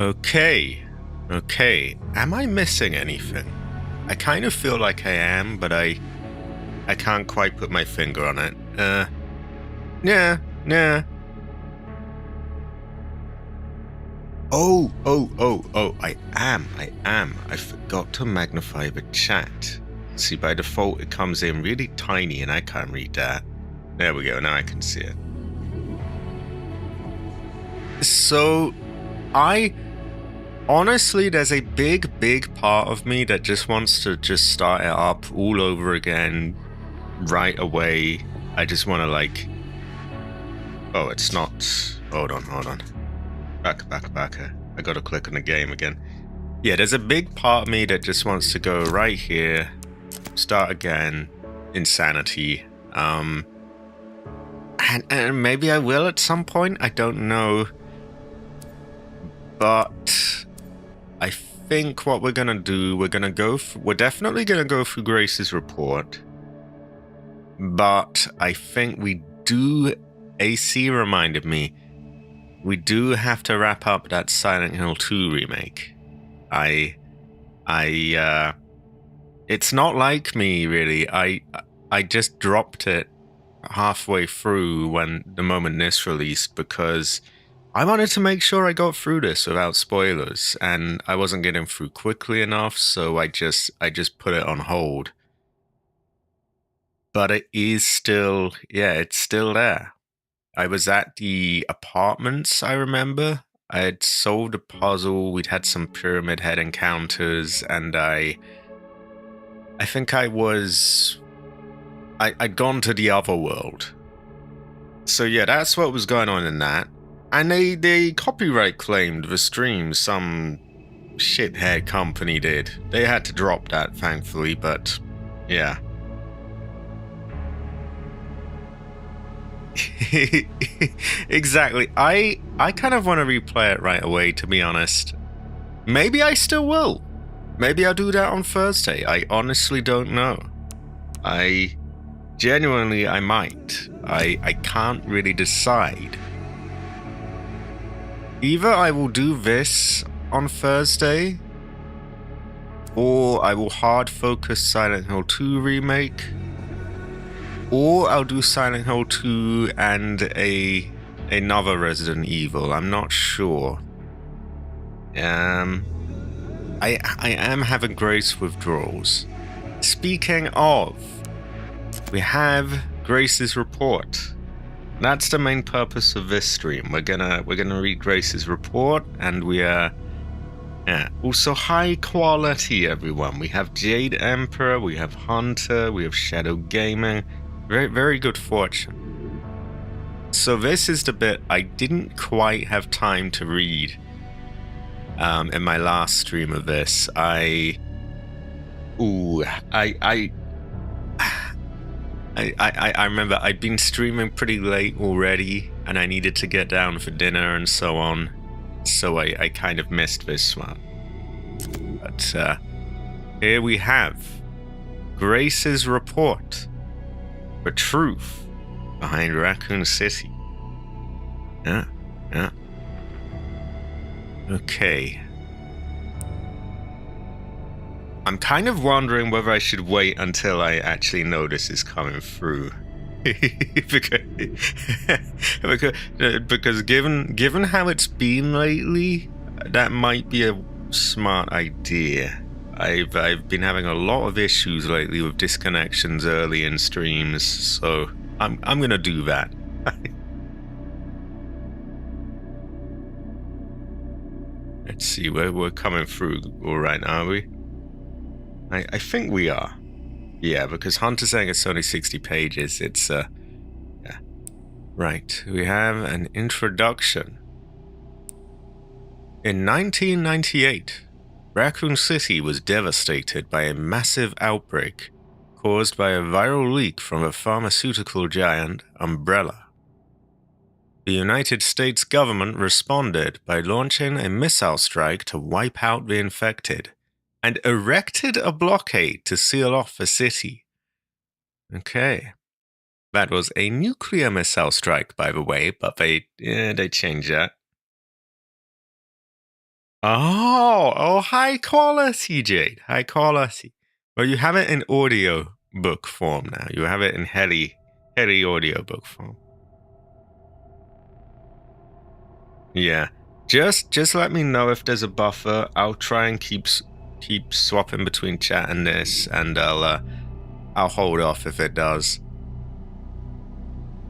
Okay. Okay. Am I missing anything? I kind of feel like I am, but I can't quite put my finger on it. Yeah. Oh, I am. I forgot to magnify the chat. See, by default, it comes in really tiny and I can't read that. There we go, now I can see it. So, honestly, there's a big part of me that just wants to just start it up all over again right away. I just want to like... Oh, it's not... Hold on. Back. I gotta click on the game again. Yeah, there's a big part of me that just wants to go right here, start again, insanity. And maybe I will at some point, I don't know. But I think what we're gonna do, we're definitely gonna go through Grace's report. But I think we do, AC reminded me, we do have to wrap up that Silent Hill 2 remake. It's not like me, really. I just dropped it halfway through when the moment this released because I wanted to make sure I got through this without spoilers, and I wasn't getting through quickly enough, so I just put it on hold. But it is still, yeah, it's still there. I was at the apartments, I remember. I had solved a puzzle, we'd had some Pyramid Head encounters, and I think I'd gone to the other world. So yeah, that's what was going on in that. And they copyright claimed the stream, some shithead company did. They had to drop that, thankfully, but yeah. Exactly. I kind of want to replay it right away, to be honest. Maybe I still will. Maybe I'll do that on Thursday. I honestly don't know. I might. I can't really decide. Either I will do this on Thursday, or I will hard focus Silent Hill 2 remake, or I'll do Silent Hill 2 and another Resident Evil. I'm not sure. I am having Grace withdrawals. Speaking of, we have Grace's report. That's the main purpose of this stream. We're gonna read Grace's report, and we are also high quality, everyone. We have Jade Emperor, we have Hunter, we have Shadow Gaming. Very good fortune. So this is the bit I didn't quite have time to read in my last stream of this. I remember I'd been streaming pretty late already, and I needed to get down for dinner and so on, so I kind of missed this one. But here we have Grace's report. The truth behind Raccoon City. Yeah. Okay. I'm kind of wondering whether I should wait until I actually know this is coming through. because given how it's been lately, that might be a smart idea. I've been having a lot of issues lately with disconnections early in streams, so I'm gonna do that. Let's see, we're coming through all right, are we? I think we are. Yeah, because Hunter's saying it's only 60 pages. It's yeah. Right, we have an introduction. In 1998, Raccoon City was devastated by a massive outbreak caused by a viral leak from a pharmaceutical giant, Umbrella. The United States government responded by launching a missile strike to wipe out the infected, and erected a blockade to seal off the city. Okay. That was a nuclear missile strike, by the way, but they changed that. Oh, high quality, Jade. High quality. Well, you have it in audio book form now. You have it in heli audio book form. Yeah. Just let me know if there's a buffer. I'll try and keep swapping between chat and this, and I'll hold off if it does.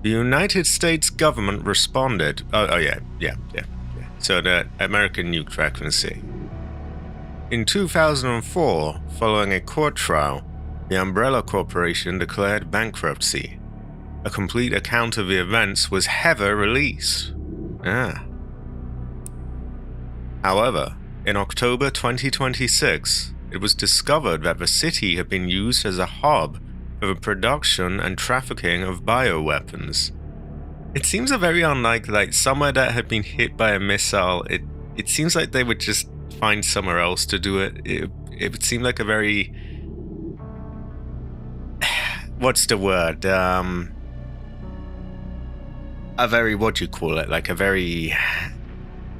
The United States government responded. Oh yeah. So the American nuke frequency. In 2004, following a court trial, the Umbrella Corporation declared bankruptcy. A complete account of the events was never released. However, in October 2026, it was discovered that the city had been used as a hub for the production and trafficking of bioweapons. It seems a very unlikely, like somewhere that had been hit by a missile, it seems like they would just find somewhere else to do it. It would seem like a very... what's the word? A very, what do you call it? Like a very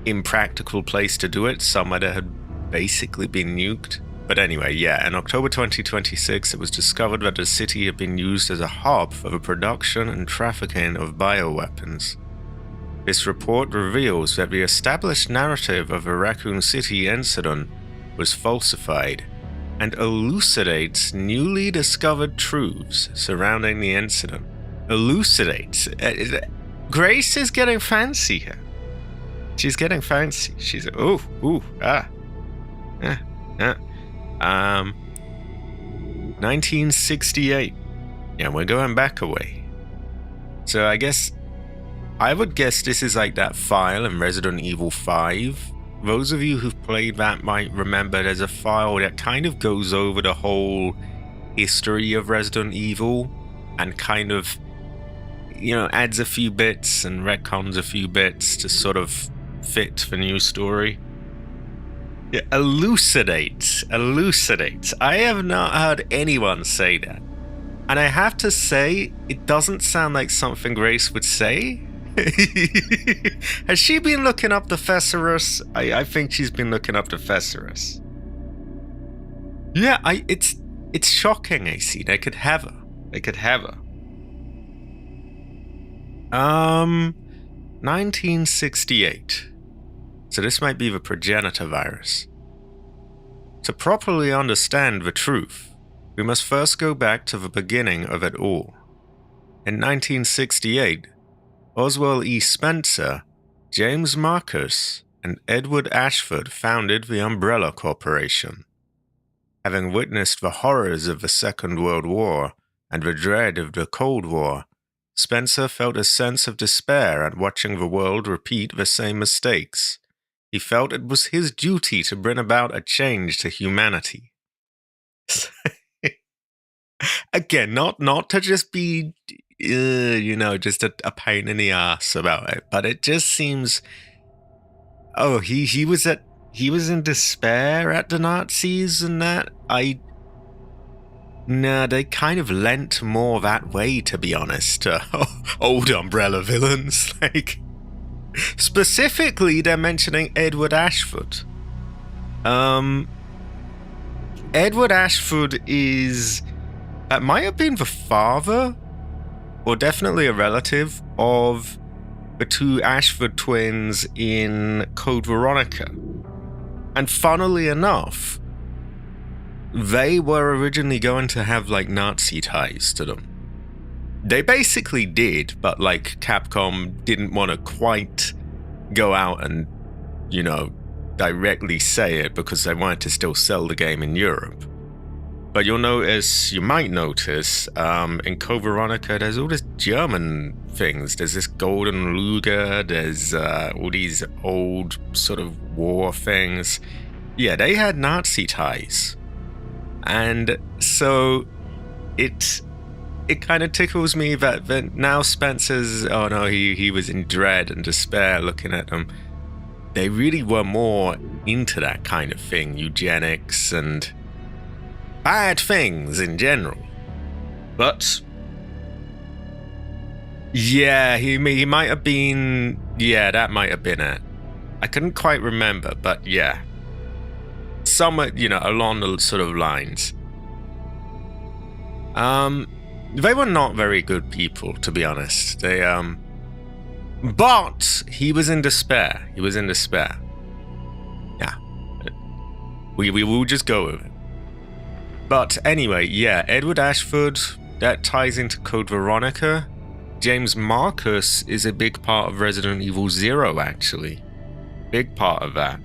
impractical place to do it, somewhere that had basically been nuked. But anyway, yeah, in October 2026, it was discovered that the city had been used as a hub for the production and trafficking of bioweapons. This report reveals that the established narrative of the Raccoon City incident was falsified and elucidates newly discovered truths surrounding the incident. Elucidates. Grace is getting fancy here. She's getting fancy. She's 1968. Yeah, we're going back away. So I would guess this is like that file in Resident Evil 5. Those of you who've played that might remember there's a file that kind of goes over the whole history of Resident Evil and kind of, adds a few bits and retcons a few bits to sort of fit the new story. Yeah, elucidates. I have not heard anyone say that. And I have to say, it doesn't sound like something Grace would say. Has she been looking up the Thesaurus? I think she's been looking up the Thesaurus. Yeah, it's shocking, AC. They could have her. 1968. So this might be the progenitor virus. To properly understand the truth, we must first go back to the beginning of it all. In 1968, Oswald E. Spencer, James Marcus, and Edward Ashford founded the Umbrella Corporation. Having witnessed the horrors of the Second World War and the dread of the Cold War, Spencer felt a sense of despair at watching the world repeat the same mistakes. He felt it was his duty to bring about a change to humanity. Again, not to just be, just a pain in the ass about it, but it just seems. Oh, he was in despair at the Nazis and that. They kind of lent more that way, to be honest. Old Umbrella villains, like. Specifically, they're mentioning Edward Ashford. Edward Ashford might have been the father, or definitely a relative, of the two Ashford twins in Code Veronica. And funnily enough, they were originally going to have, Nazi ties to them. They basically did, but, Capcom didn't want to quite go out and, directly say it because they wanted to still sell the game in Europe. But you might notice, in Code Veronica, there's all this German things. There's this Golden Luger, there's all these old sort of war things. Yeah, they had Nazi ties. And so it kind of tickles me that now Spencer's, he was in dread and despair looking at them. They really were more into that kind of thing, eugenics and bad things in general. But yeah, he might have been, that might have been it. I couldn't quite remember, but yeah, somewhat, along the sort of lines. They were not very good people, to be honest. But he was in despair. Yeah. We will just go with it. But anyway, yeah, Edward Ashford, that ties into Code Veronica. James Marcus is a big part of Resident Evil 0, actually. Big part of that.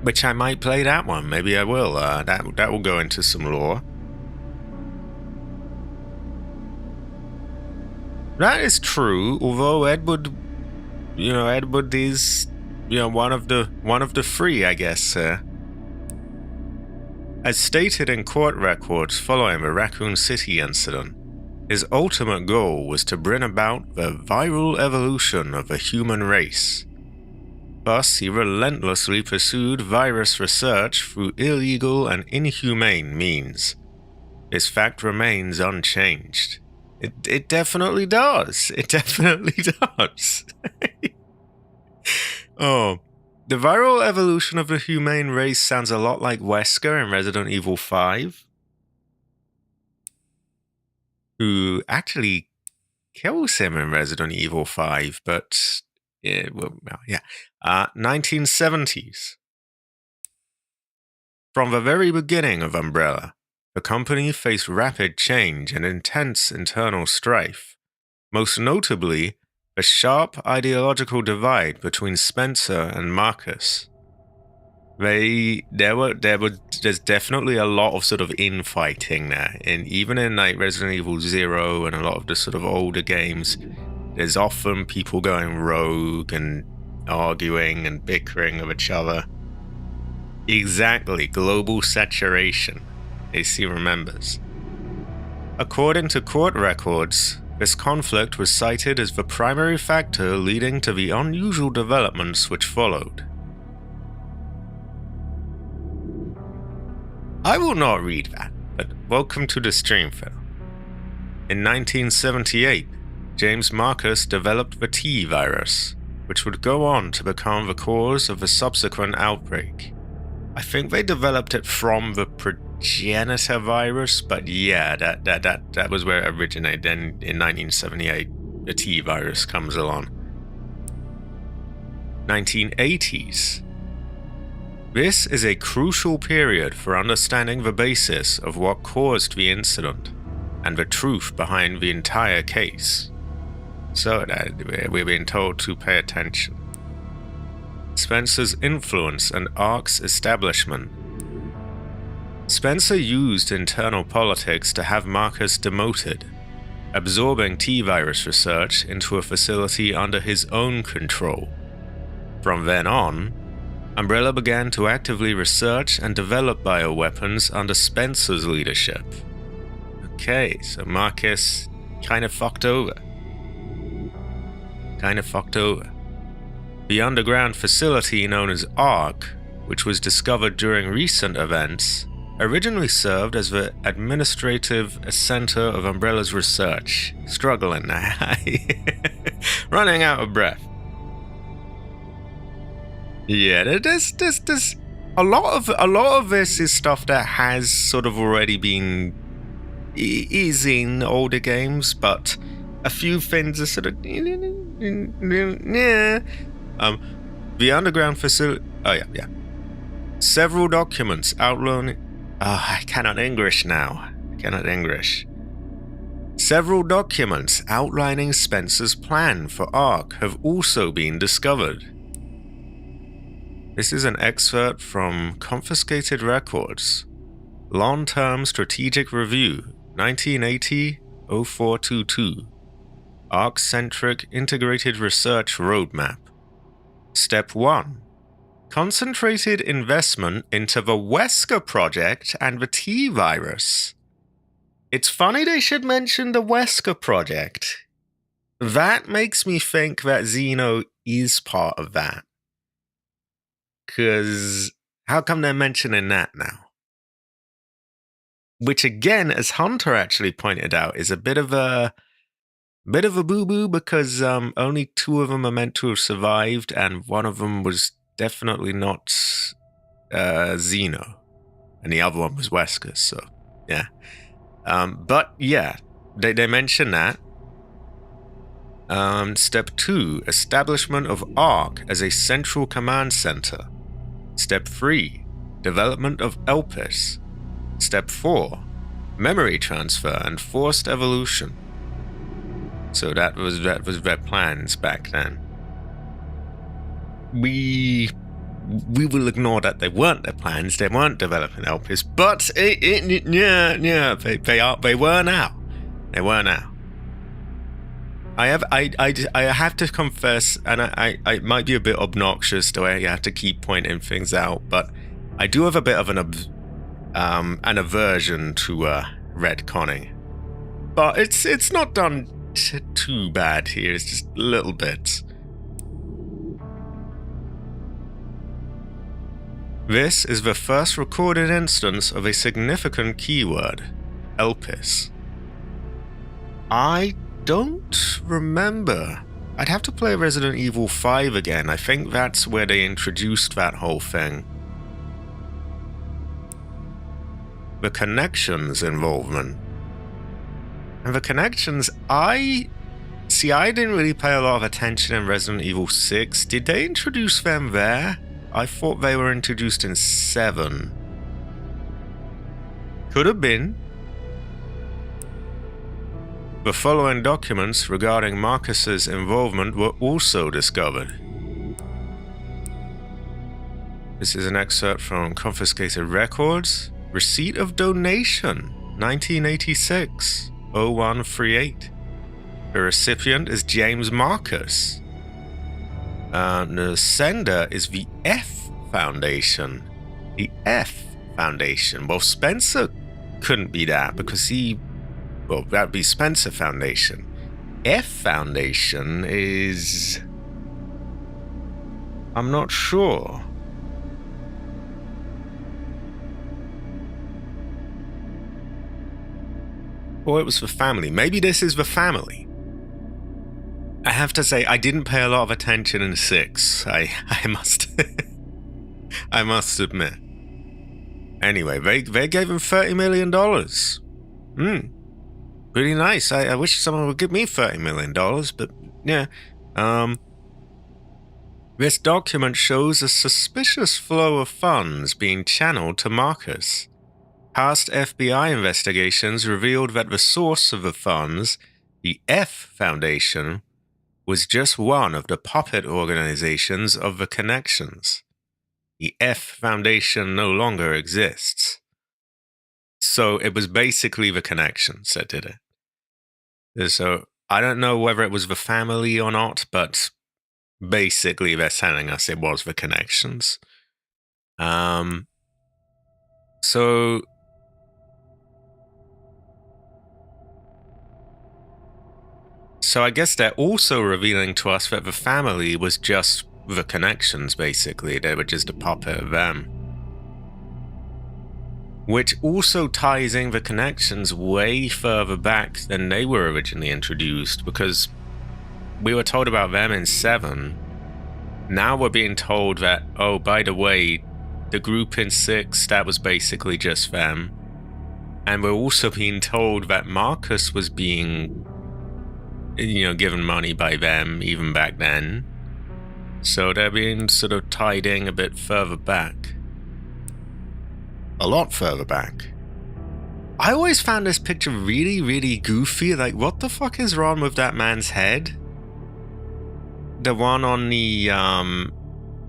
Which I might play that one. Maybe I will. That will go into some lore. That is true, although Edward is, one of the three, I guess. As stated in court records following the Raccoon City incident, his ultimate goal was to bring about the viral evolution of the human race. Thus, he relentlessly pursued virus research through illegal and inhumane means. This fact remains unchanged. It definitely does. It definitely does. Oh, the viral evolution of the humane race sounds a lot like Wesker in Resident Evil 5, who actually kills him in Resident Evil 5, but yeah, 1970s. From the very beginning of Umbrella, the company faced rapid change and intense internal strife, most notably a sharp ideological divide between Spencer and Marcus. There's definitely a lot of sort of infighting there, and even in like Resident Evil 0 and a lot of the sort of older games, there's often people going rogue and arguing and bickering with each other. Exactly, global saturation, AC remembers. According to court records, this conflict was cited as the primary factor leading to the unusual developments which followed. I will not read that, but welcome to the stream, Phil. In 1978, James Marcus developed the T virus, which would go on to become the cause of a subsequent outbreak. I think they developed it from the progenitor virus, but yeah, that was where it originated. Then in 1978, the T virus comes along. 1980s. This is a crucial period for understanding the basis of what caused the incident and the truth behind the entire case. So we're being told to pay attention. Spencer's influence and ARC's establishment. Spencer used internal politics to have Marcus demoted, absorbing T-virus research into a facility under his own control. From then on, Umbrella began to actively research and develop bioweapons under Spencer's leadership. Okay, so Marcus kind of fucked over. The underground facility known as ARC, which was discovered during recent events, originally served as the administrative center of Umbrella's research. Struggling now. Running out of breath. Yeah, there's a lot of this is stuff that has sort of already been is in older games, but a few things are sort of the underground facility. Oh yeah. Several documents outlining. I cannot English now. Several documents outlining Spencer's plan for ARC have also been discovered. This is an excerpt from Confiscated Records, Long-Term Strategic Review, 1980-0422, ARC-Centric Integrated Research Roadmap. Step 1. Concentrated investment into the Wesker project and the T-virus. It's funny they should mention the Wesker project. That makes me think that Xeno is part of that. Because how come they're mentioning that now? Which again, as Hunter actually pointed out, is a bit of a boo-boo because only 2 of them are meant to have survived, and one of them was definitely not Xeno, and the other one was Wesker. So yeah, but yeah, they mention that. Step 2, establishment of ARC as a central command center. Step 3, development of Elpis. Step 4, memory transfer and forced evolution. So that was their plans back then. We will ignore that they weren't their plans. They weren't developing Elpis, but they were now. They were now. I have to confess, and I might be a bit obnoxious the way I have to keep pointing things out, but I do have a bit of an aversion to retconning. But it's not done too bad here. It's just little bits. This is the first recorded instance of a significant keyword, Elpis. I don't remember. I'd have to play Resident Evil 5 again. I think that's where they introduced that whole thing. The connections involvement. And the connections, I didn't really pay a lot of attention in Resident Evil 6. Did they introduce them there? I thought they were introduced in 7. Could have been. The following documents regarding Marcus's involvement were also discovered. This is an excerpt from confiscated records. Receipt of donation, 1986, 0138. The recipient is James Marcus. The sender is the F Foundation. The F Foundation. Well, Spencer couldn't be that because well, that'd be Spencer Foundation. F Foundation is... I'm not sure. Or it was the family. Maybe this is the family. I have to say, I didn't pay a lot of attention in 6. I must... I must admit. Anyway, they gave him $30 million. Pretty nice. I wish someone would give me $30 million, but yeah. This document shows a suspicious flow of funds being channeled to Marcus. Past FBI investigations revealed that the source of the funds, the F Foundation, was just one of the puppet organizations of the connections. The F Foundation no longer exists. So it was basically the connections that did it. So I don't know whether it was the family or not, but basically they're telling us it was the connections. So I guess they're also revealing to us that the family was just the connections, basically. They were just a puppet of them. Which also ties in the connections way further back than they were originally introduced, because we were told about them in 7. Now we're being told that, oh, by the way, the group in 6, that was basically just them. And we're also being told that Marcus was being, given money by them even back then. So they're being sort of tied in a bit further back. A lot further back. I always found this picture really, really goofy. Like, what the fuck is wrong with that man's head? The one on the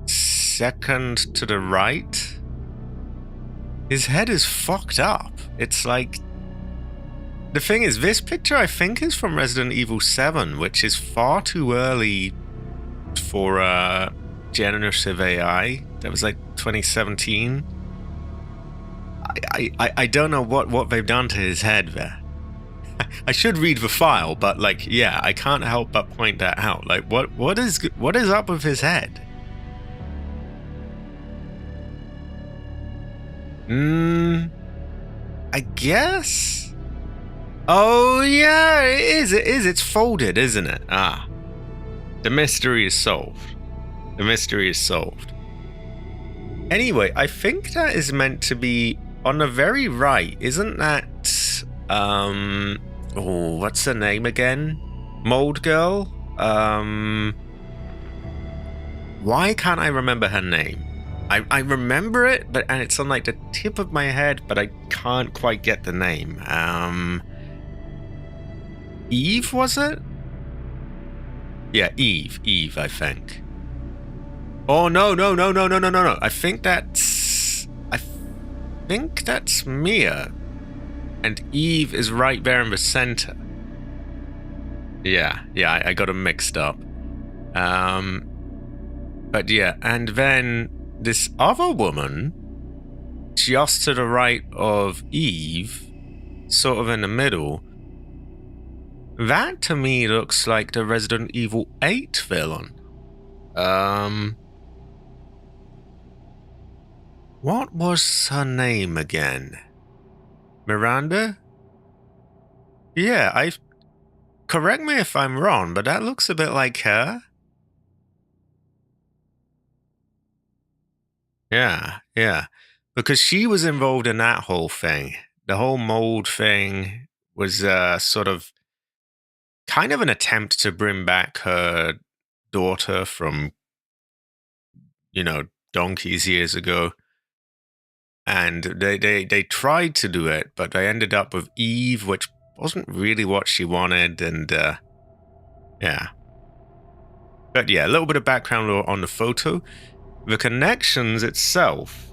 second to the right. His head is fucked up. It's like... The thing is, this picture I think is from Resident Evil 7, which is far too early for generative AI. That was like 2017. I don't know what they've done to his head there. I should read the file, but like, yeah, I can't help but point that out. Like, what is up with his head? I guess. Oh yeah, it is. It's folded, isn't it? Ah, the mystery is solved. The mystery is solved. Anyway, I think that is meant to be on the very right. Isn't that, oh, what's her name again? Mold Girl? Why can't I remember her name? I remember it, and it's on like the tip of my head, but I can't quite get the name. Eve, was it? Yeah, Eve, I think. Oh, no. I think that's Mia. And Eve is right there in the center. Yeah, I got them mixed up. But yeah, and then this other woman, just to the right of Eve, sort of in the middle, that to me looks like the Resident Evil 8 villain. What was her name again? Miranda? Yeah, correct me if I'm wrong, but that looks a bit like her. Yeah. Because she was involved in that whole thing. The whole mold thing was sort of kind of an attempt to bring back her daughter from, donkeys years ago. And they tried to do it, but they ended up with Eve, which wasn't really what she wanted, and yeah. But yeah, a little bit of background on the photo. The connections itself.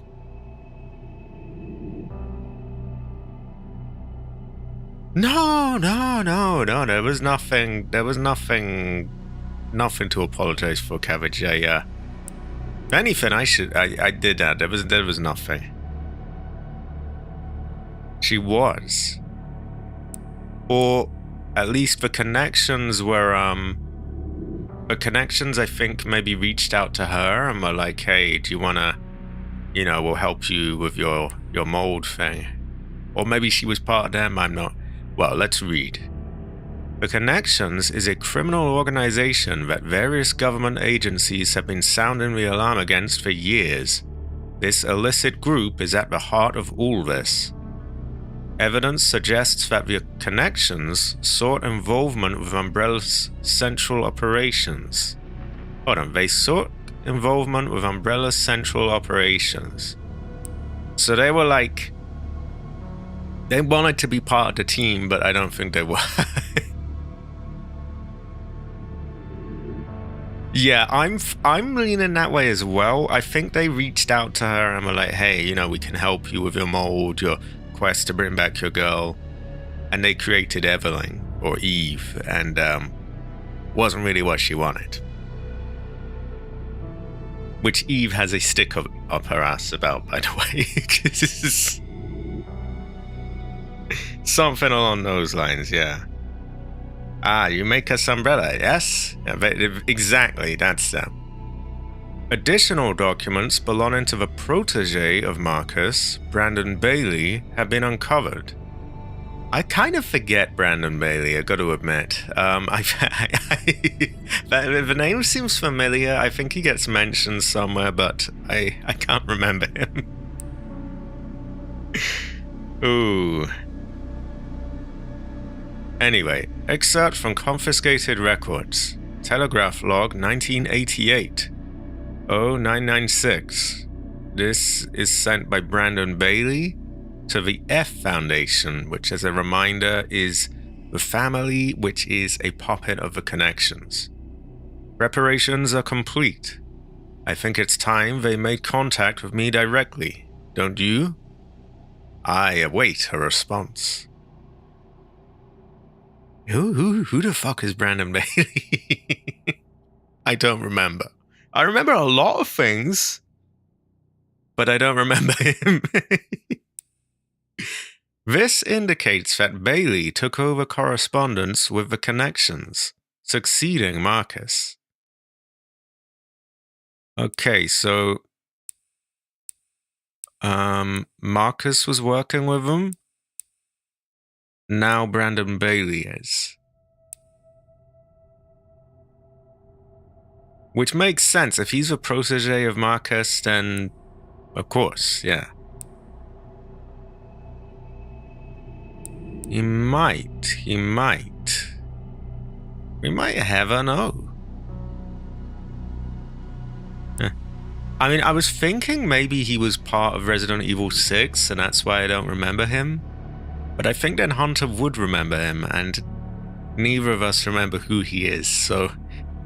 No. There was nothing to apologize for, Cabbage. If anything, I did that. There was nothing. She was. Or at least the connections were, the connections, I think, maybe reached out to her and were like, hey, do you want to, we'll help you with your mold thing. Or maybe she was part of them, I'm not. Well, let's read. The Connections is a criminal organization that various government agencies have been sounding the alarm against for years. This illicit group is at the heart of all this. Evidence suggests that the Connections sought involvement with Umbrella's central operations. They sought involvement with Umbrella's central operations. So they were like, they wanted to be part of the team, but I don't think they were. Yeah, I'm leaning that way as well. I think they reached out to her and were like, hey, we can help you with your mold, your quest to bring back your girl. And they created Evelyn, or Eve, and wasn't really what she wanted. Which Eve has a stick up her ass about, by the way. Something along those lines, yeah. You make us Umbrella, yes? Exactly, that's them. Additional documents belonging to the protege of Marcus, Brandon Bailey, have been uncovered. I kind of forget Brandon Bailey, I got to admit. The name seems familiar. I think he gets mentioned somewhere, but I can't remember him. Ooh. Anyway, excerpt from confiscated records. Telegraph log 1988. 0996. This is sent by Brandon Bailey to the F Foundation, which, as a reminder, is the family which is a puppet of the Connections. Preparations are complete. I think it's time they made contact with me directly, don't you? I await a response. Who the fuck is Brandon Bailey? I don't remember. I remember a lot of things, but I don't remember him. This indicates that Bailey took over correspondence with the Connections, succeeding Marcus. Okay, so Marcus was working with them. Now Brandon Bailey is. Which makes sense. If he's a protege of Marcus, then Of course, yeah. He might. We might ever know. I mean, I was thinking maybe he was part of Resident Evil 6, and that's why I don't remember him. But I think then Hunter would remember him, and neither of us remember who he is, so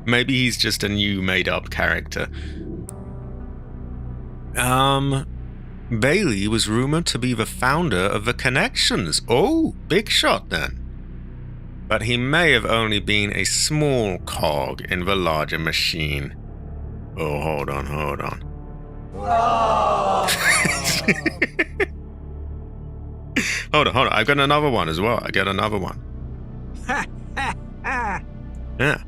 maybe he's just a new made-up character. Bailey was rumored to be the founder of the Connections. Oh, big shot then. But he may have only been a small cog in the larger machine. Oh, hold on. Hold on. I've got another one as well. Yeah.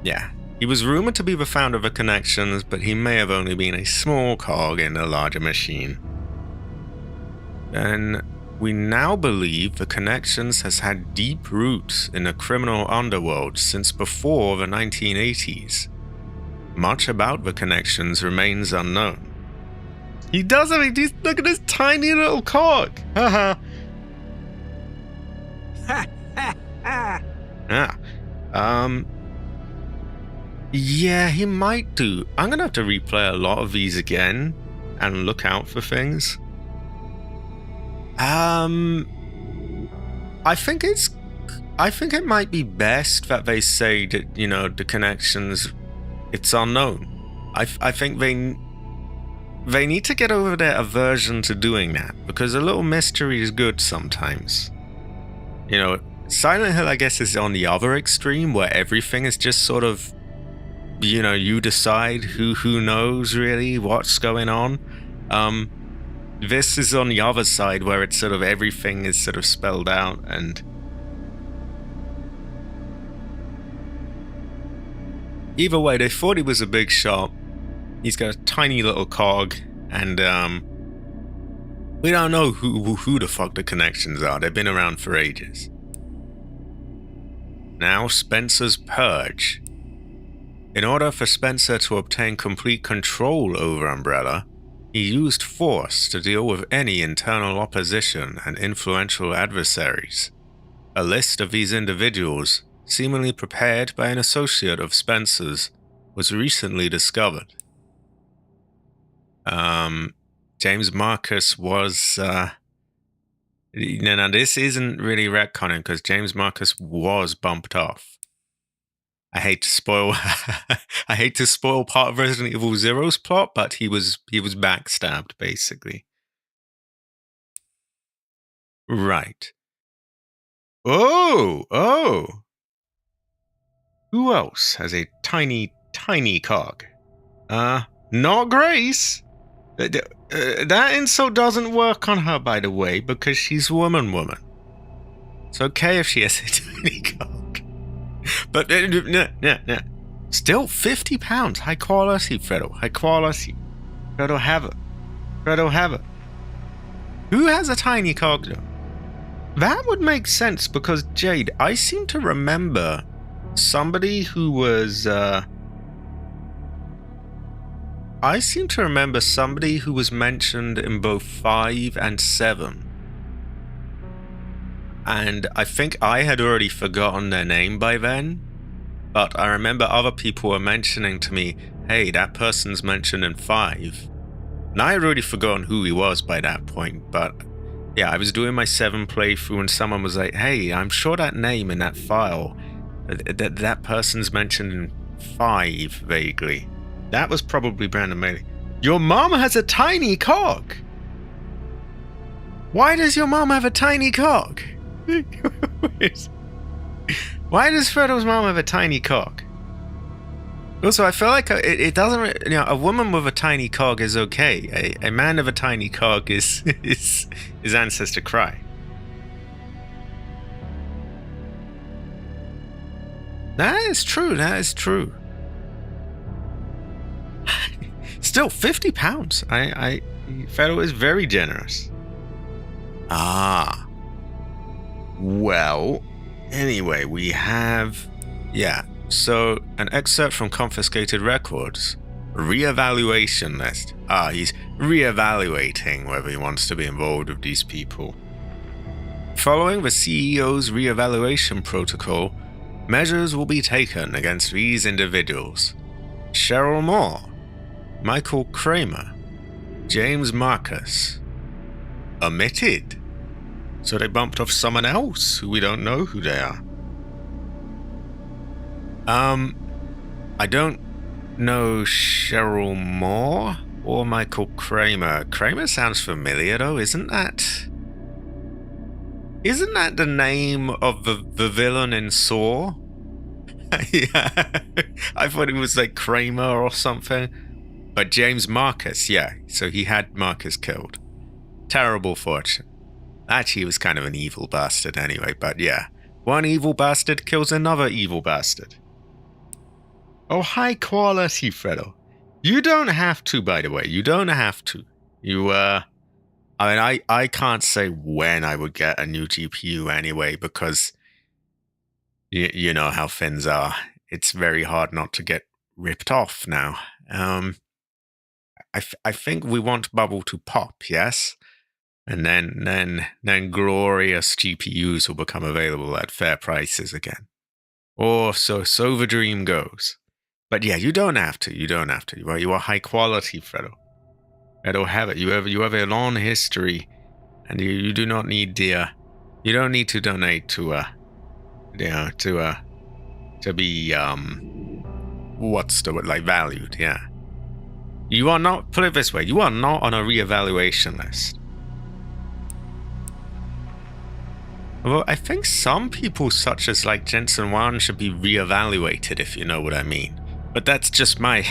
Yeah. He was rumored to be the founder of the Connections, but he may have only been a small cog in a larger machine. And we now believe the Connections has had deep roots in the criminal underworld since before the 1980s. Much about the Connections remains unknown. He does it! Look at this tiny little cog! Haha. Yeah. Yeah, he might do. I'm gonna have to replay a lot of these again and look out for things. I think it might be best that they say that, you know, the Connections, it's unknown. I think they need to get over their aversion to doing that, because a little mystery is good sometimes. You know, Silent Hill, I guess, is on the other extreme where everything is just sort of, you know, you decide who knows really what's going on. This is on the other side where it's sort of everything is sort of spelled out, and either way, they thought he was a big shot. He's got a tiny little cog, and we don't know who the fuck the Connections are. They've been around for ages. Now Spencer's purge. In order for Spencer to obtain complete control over Umbrella, he used force to deal with any internal opposition and influential adversaries. A list of these individuals, seemingly prepared by an associate of Spencer's, was recently discovered. James Marcus was, now this isn't really retconning because James Marcus was bumped off. I hate to spoil part of Resident Evil Zero's plot, but he was backstabbed basically. Right. Oh. Who else has a tiny cog? Not Grace. That insult doesn't work on her, by the way, because she's woman. It's okay if she has a tiny cog. But, no. Still, 50 pounds. High quality, Fredo. High quality. Fredo have it. Who has a tiny cog, though? That would make sense, because, Jade, I seem to remember somebody who was, mentioned in both 5 and 7. And I think I had already forgotten their name by then. But I remember other people were mentioning to me, hey, that person's mentioned in 5. And I had already forgotten who he was by that point. But yeah, I was doing my 7 playthrough and someone was like, hey, I'm sure that name in that file, that person's mentioned in 5 vaguely. That was probably Brandon Maley. Your mom has a tiny cog. Why does your mom have a tiny cog? Why does Fredo's mom have a tiny cog? Also, I feel like it doesn't. You know, a woman with a tiny cog is okay. A man with a tiny cog is ancestor cry. That is true. Still, 50 pounds. Fredo is very generous. Well, anyway, we have, so an excerpt from confiscated records. Reevaluation list. Ah, he's reevaluating whether he wants to be involved with these people. Following the CEO's reevaluation protocol, measures will be taken against these individuals: Cheryl Moore, Michael Kramer, James Marcus. Omitted. So they bumped off someone else who we don't know who they are. I don't know Cheryl Moore or Michael Kramer. Kramer sounds familiar though, isn't that the name of the villain in Saw? Yeah, I thought it was like Kramer or something. But James Marcus, yeah, so he had Marcus killed. Terrible fortune. Actually, he was kind of an evil bastard anyway, but yeah. One evil bastard kills another evil bastard. Oh, high quality, Fredo. You don't have to, by the way. You don't have to. I can't say when I would get a new GPU anyway, because you know how things are. It's very hard not to get ripped off now. I think we want bubble to pop, yes? And then glorious GPUs will become available at fair prices again. Or so the dream goes. But yeah, you don't have to. You don't have to. You are high quality, Fredo. Fredo, have it. You have a long history, and you do not need you don't need to donate to be what's the word, like, valued. Yeah. You are not, put it this way, you are not on a reevaluation list. Well, I think some people, such as like Jensen Wan, should be reevaluated, if you know what I mean. But that's just my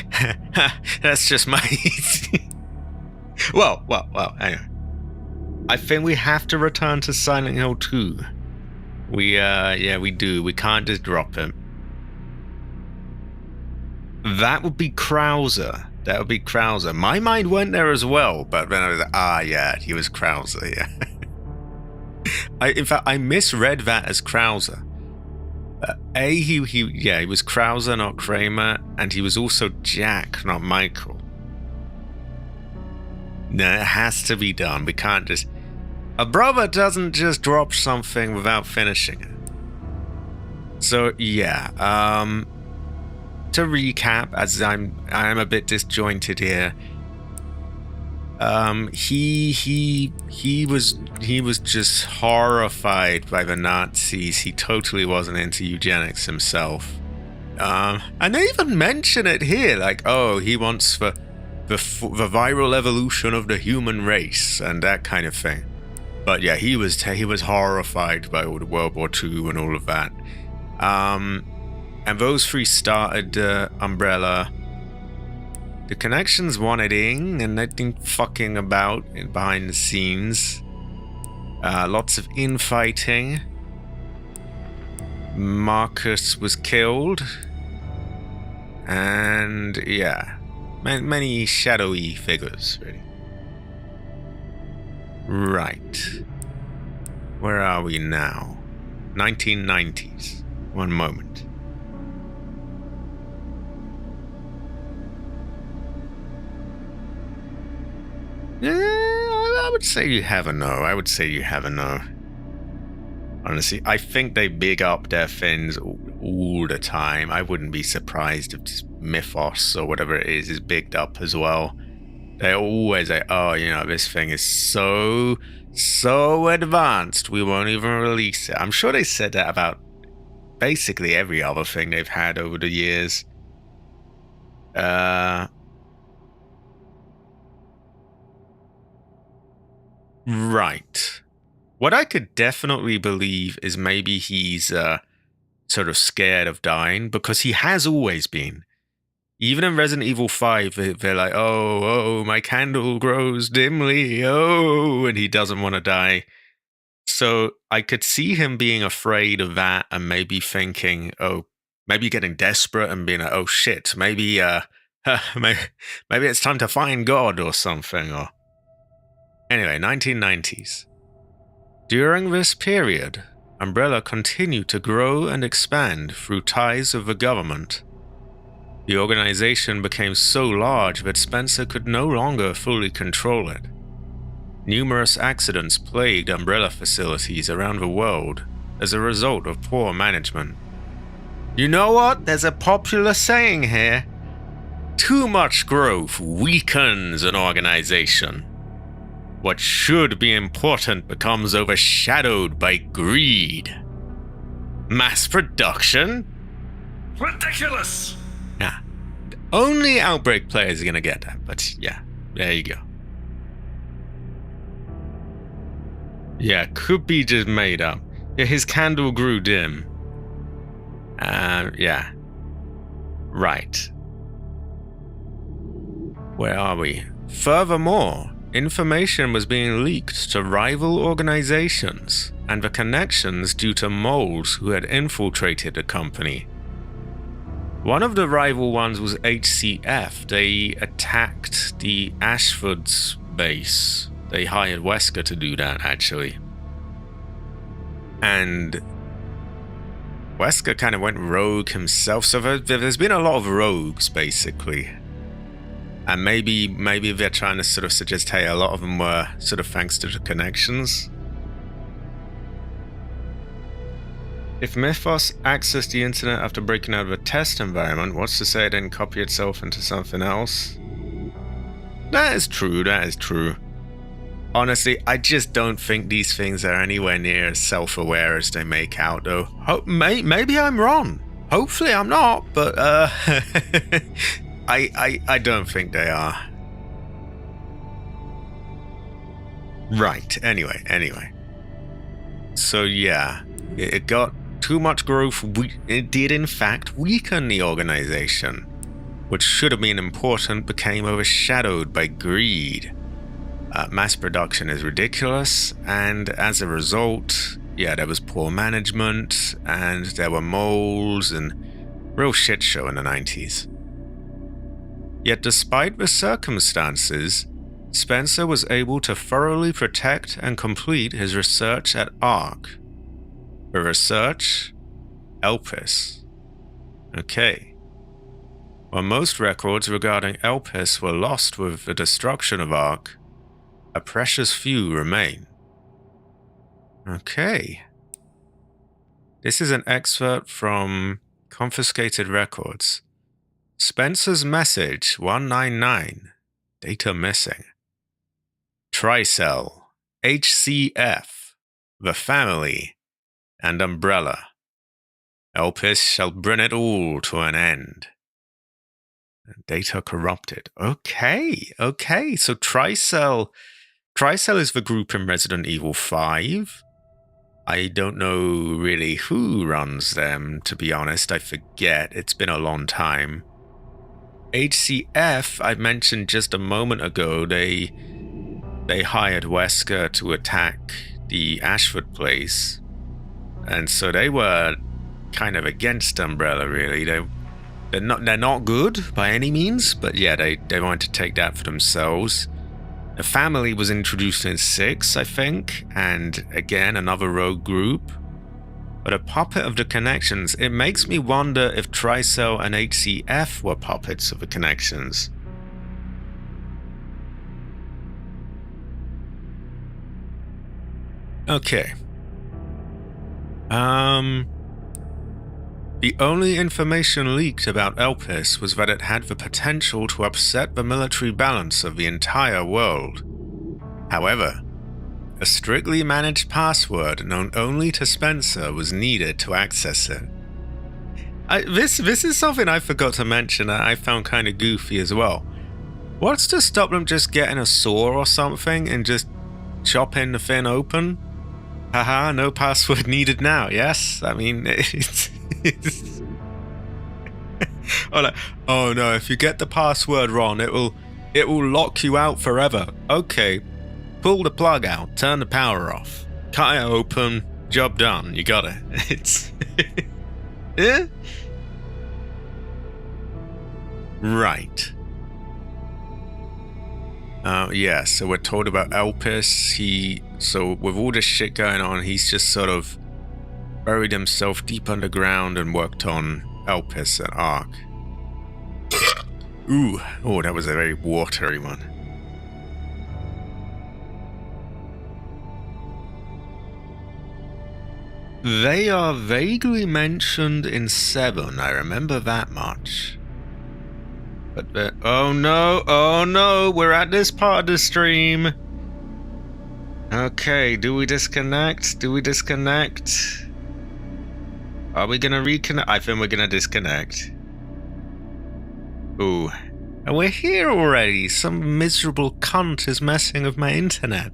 well, anyway. I think we have to return to Silent Hill 2. We do. We can't just drop him. That would be Krauser. My mind went there as well, but then I was like, yeah, he was Krauser, yeah. In fact, I misread that as Krauser. He was Krauser, not Kramer, and he was also Jack, not Michael. No, it has to be done. We can't just... A brother doesn't just drop something without finishing it. So, yeah. To recap, as I'm a bit disjointed here. He was just horrified by the Nazis. He totally wasn't into eugenics himself. And they even mention it here, like, oh, he wants the viral evolution of the human race and that kind of thing. But yeah, he was horrified by all the World War II and all of that. And those three started Umbrella. The Connections wanted in, and they'd been fucking about behind the scenes. Lots of infighting. Marcus was killed. And yeah, many shadowy figures, really. Right. Where are we now? 1990s. One moment. I would say you have a no. Honestly, I think they big up their fins all the time. I wouldn't be surprised if this Mythos or whatever it is bigged up as well. They're always like, oh, this thing is so advanced, we won't even release it. I'm sure they said that about basically every other thing they've had over the years. Right. What I could definitely believe is maybe he's sort of scared of dying, because he has always been. Even in Resident Evil 5, they're like, oh, my candle grows dimly, oh, and he doesn't want to die. So I could see him being afraid of that and maybe thinking, oh, maybe getting desperate and being like, oh shit, maybe it's time to find God or something. Or anyway, 1990s. During this period, Umbrella continued to grow and expand through ties of the government. The organization became so large that Spencer could no longer fully control it. Numerous accidents plagued Umbrella facilities around the world as a result of poor management. You know what? There's a popular saying here. Too much growth weakens an organization. What should be important becomes overshadowed by greed. Mass production? Ridiculous! Yeah. Only Outbreak players are gonna get that, but yeah, there you go. Yeah, could be just made up. Yeah, his candle grew dim. Yeah. Right. Where are we? Furthermore, information was being leaked to rival organizations and the connections due to moles who had infiltrated the company. One of the rival ones was HCF. They attacked the Ashford's base. They hired Wesker to do that, actually. And Wesker kind of went rogue himself. So there's been a lot of rogues, basically. And maybe they're trying to sort of suggest, hey, a lot of them were sort of thanks to the connections. If Mythos accessed the internet after breaking out of a test environment, what's to say it didn't copy itself into something else? That is true, that is true. Honestly, I just don't think these things are anywhere near as self-aware as they make out, though. Maybe I'm wrong. Hopefully I'm not, but I don't think they are. Right, anyway. So yeah, it got too much growth. It did in fact weaken the organization, which should have been important became overshadowed by greed. Mass production is ridiculous, and as a result, yeah, there was poor management, and there were moles, and real shit show in the 90s. Yet despite the circumstances, Spencer was able to thoroughly protect and complete his research at ARC. The research? Elpis. Okay. While most records regarding Elpis were lost with the destruction of ARC, a precious few remain. Okay. This is an excerpt from confiscated records. Spencer's message 199. Data missing. Tricell, HCF, the family, and Umbrella. Elpis shall bring it all to an end. Data corrupted. Okay. So Tricell is the group in Resident Evil 5. I don't know really who runs them, to be honest. I forget. It's been a long time. HCF, I mentioned just a moment ago, they hired Wesker to attack the Ashford place. And so they were kind of against Umbrella, really. They're not good by any means, but yeah, they wanted to take that for themselves. The family was introduced in 6, I think, and again, another rogue group. But a puppet of the connections, it makes me wonder if Tricell and HCF were puppets of the connections. Okay. The only information leaked about Elpis was that it had the potential to upset the military balance of the entire world. However, a strictly managed password known only to Spencer was needed to access it. This is something I forgot to mention that I found kind of goofy as well. What's to stop them just getting a saw or something and just chopping the thing open? Haha, no password needed now, yes? I mean, it's oh no, if you get the password wrong, it will lock you out forever. Okay, pull the plug out, turn the power off, cut it open, job done, you got it. It's... yeah? Right. Yeah, so we're told about Elpis. So with all this shit going on, he's just sort of buried himself deep underground and worked on Elpis at ARC. Ooh, oh, that was a very watery one. They are vaguely mentioned in 7, I remember that much. But, oh no, we're at this part of the stream. Okay, do we disconnect? Are we gonna reconnect? I think we're gonna disconnect. Ooh. And we're here already. Some miserable cunt is messing with my internet.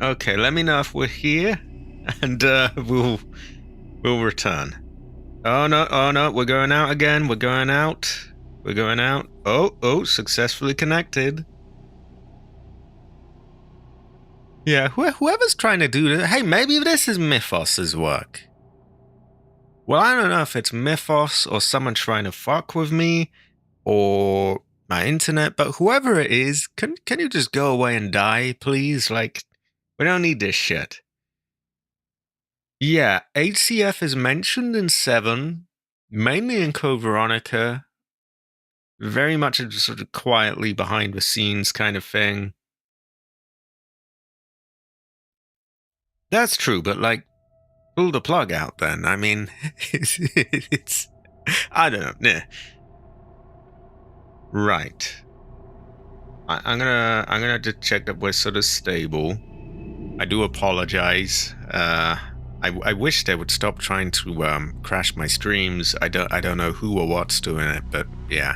Okay, let me know if we're here, and we'll return. Oh no, we're going out again. We're going out. Oh, successfully connected. Yeah, whoever's trying to do this, hey, maybe this is Mythos's work. Well, I don't know if it's Mythos or someone trying to fuck with me or my internet, but whoever it is, can you just go away and die, please? Like, we don't need this shit. Yeah, HCF is mentioned in 7, mainly in Code Veronica, very much a sort of quietly behind the scenes kind of thing. That's true, but like, pull the plug out then. I mean, it's I don't know. Nah. Right. I'm gonna just check that we're sort of stable. I do apologize. I wish they would stop trying to crash my streams. I don't know who or what's doing it, but yeah.